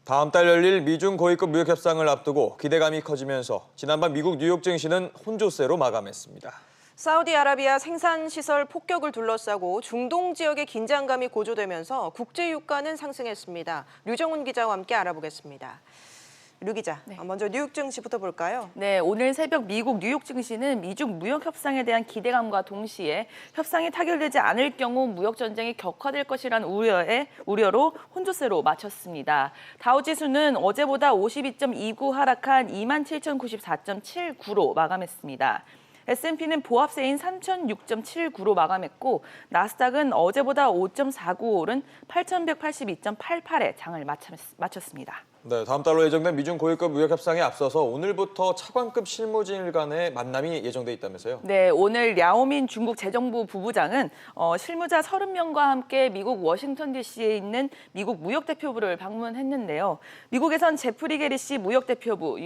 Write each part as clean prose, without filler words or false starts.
다음 달 열릴 미중 고위급 무역 협상을 앞두고 기대감이 커지면서 지난밤 미국 뉴욕 증시는 혼조세로 마감했습니다. 사우디아라비아 생산시설 폭격을 둘러싸고 중동 지역의 긴장감이 고조되면서 국제 유가는 상승했습니다. 류정훈 기자와 함께 알아보겠습니다. 류 기자, 먼저 뉴욕 증시부터 볼까요? 네, 오늘 새벽 미국 뉴욕 증시는 미중 무역 협상에 대한 기대감과 동시에 협상이 타결되지 않을 경우 무역 전쟁이 격화될 것이란 우려로 혼조세로 마쳤습니다. 다우 지수는 어제보다 52.29 하락한 27,094.79로 마감했습니다. S&P는 보합세인 3,006.79로 마감했고 나스닥은 어제보다 5.49 오른 8,182.88에 장을 마쳤습니다. 네, 다음 달로 예정된 미중 고위급 무역 협상에 앞서서 오늘부터 차관급 실무진을 간의 만남이 예정돼 있다면서요? 네, 오늘 랴오민 중국 재정부 부부장은 실무자 30명과 함께 미국 워싱턴 DC에 있는 미국 무역대표부를 방문했는데요. 미국에선 제프리 게리시 무역대표부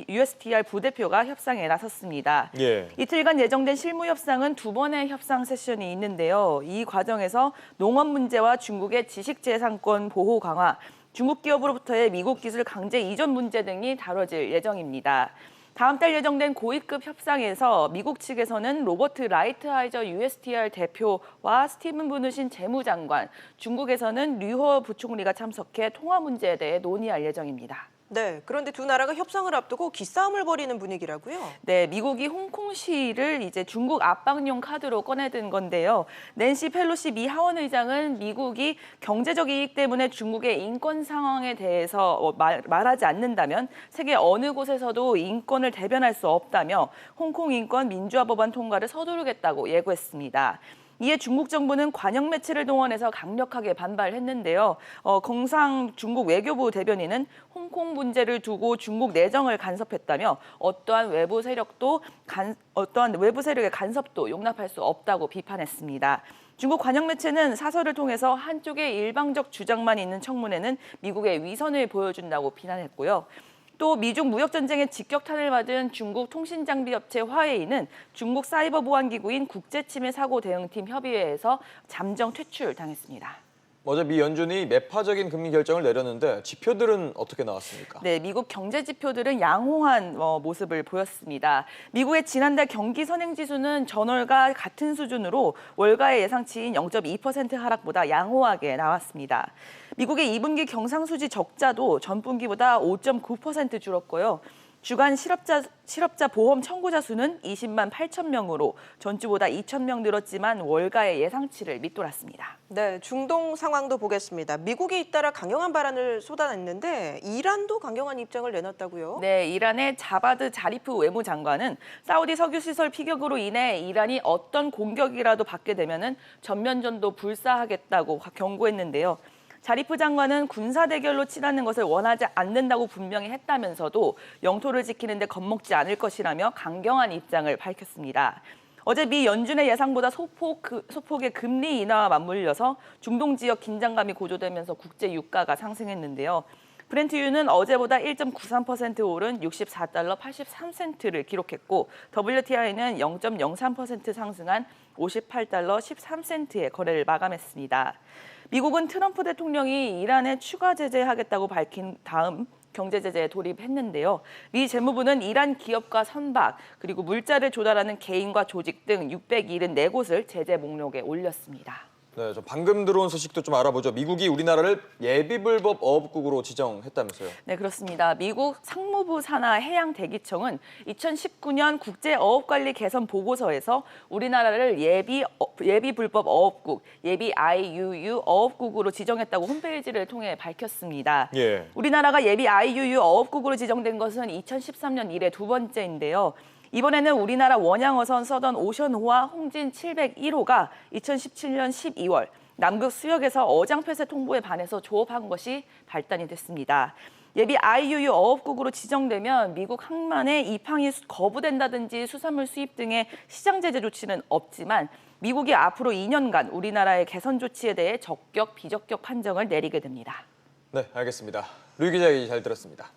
USTR 부대표가 협상에 나섰습니다. 예. 이틀간 예정된 실무 협상은 두 번의 협상 세션이 있는데요. 이 과정에서 농업 문제와 중국의 지식재산권 보호 강화, 중국 기업으로부터의 미국 기술 강제 이전 문제 등이 다뤄질 예정입니다. 다음 달 예정된 고위급 협상에서 미국 측에서는 로버트 라이트하이저 USTR 대표와 스티븐 무누신 재무장관, 중국에서는 류허 부총리가 참석해 통화 문제에 대해 논의할 예정입니다. 네, 그런데 두 나라가 협상을 앞두고 기싸움을 벌이는 분위기라고요? 네, 미국이 홍콩시를 이제 중국 압박용 카드로 꺼내든 건데요. 낸시 펠로시 미 하원 의장은 미국이 경제적 이익 때문에 중국의 인권 상황에 대해서 말하지 않는다면 세계 어느 곳에서도 인권을 대변할 수 없다며 홍콩 인권 민주화 법안 통과를 서두르겠다고 예고했습니다. 이에 중국 정부는 관영 매체를 동원해서 강력하게 반발했는데요. 공상 중국 외교부 대변인은 홍콩 문제를 두고 중국 내정을 간섭했다며 어떠한 외부 세력의 간섭도 용납할 수 없다고 비판했습니다. 중국 관영 매체는 사설을 통해서 한쪽의 일방적 주장만 있는 청문회는 미국의 위선을 보여준다고 비난했고요. 또 미중 무역 전쟁에 직격탄을 맞은 중국 통신장비업체 화웨이는 중국 사이버 보안기구인 국제침해사고대응팀 협의회에서 잠정 퇴출당했습니다. 어제 미 연준이 매파적인 금리 결정을 내렸는데 지표들은 어떻게 나왔습니까? 네, 미국 경제 지표들은 양호한 모습을 보였습니다. 미국의 지난달 경기 선행지수는 전월과 같은 수준으로 월가의 예상치인 0.2% 하락보다 양호하게 나왔습니다. 미국의 2분기 경상수지 적자도 전분기보다 5.9% 줄었고요. 주간 실업자 보험 청구자 수는 20만 8천 명으로 전주보다 2천 명 늘었지만 월가의 예상치를 밑돌았습니다. 네, 중동 상황도 보겠습니다. 미국이 잇따라 강경한 발언을 쏟아냈는데 이란도 강경한 입장을 내놨다고요? 네, 이란의 자바드 자리프 외무장관은 사우디 석유시설 피격으로 인해 이란이 어떤 공격이라도 받게 되면 전면전도 불사하겠다고 경고했는데요. 자리프 장관은 군사 대결로 치닫는 것을 원하지 않는다고 분명히 했다면서도 영토를 지키는 데 겁먹지 않을 것이라며 강경한 입장을 밝혔습니다. 어제 미 연준의 예상보다 소폭의 금리 인하와 맞물려서 중동 지역 긴장감이 고조되면서 국제 유가가 상승했는데요. 브렌트유는 어제보다 1.93% 오른 64달러 83센트를 기록했고 WTI는 0.03% 상승한 58달러 13센트의 거래를 마감했습니다. 미국은 트럼프 대통령이 이란에 추가 제재하겠다고 밝힌 다음 경제 제재에 돌입했는데요. 미 재무부는 이란 기업과 선박, 그리고 물자를 조달하는 개인과 조직 등 674곳을 제재 목록에 올렸습니다. 네, 저 방금 들어온 소식도 좀 알아보죠. 미국이 우리나라를 예비불법 어업국으로 지정했다면서요? 네, 그렇습니다. 미국 상무부 산하 해양대기청은 2019년 국제어업관리 개선 보고서에서 우리나라를 예비불법 어업국, 예비 IUU 어업국으로 지정했다고 홈페이지를 통해 밝혔습니다. 예. 우리나라가 예비 IUU 어업국으로 지정된 것은 2013년 이래 두 번째인데요. 이번에는 우리나라 원양어선 서던 오션호와 홍진 701호가 2017년 12월 남극 수역에서 어장폐쇄 통보에 반해서 조업한 것이 발단이 됐습니다. 예비 IUU 어업국으로 지정되면 미국 항만의 입항이 거부된다든지 수산물 수입 등의 시장 제재 조치는 없지만 미국이 앞으로 2년간 우리나라의 개선 조치에 대해 적격, 비적격 판정을 내리게 됩니다. 네, 알겠습니다. 류 기자 얘기 잘 들었습니다.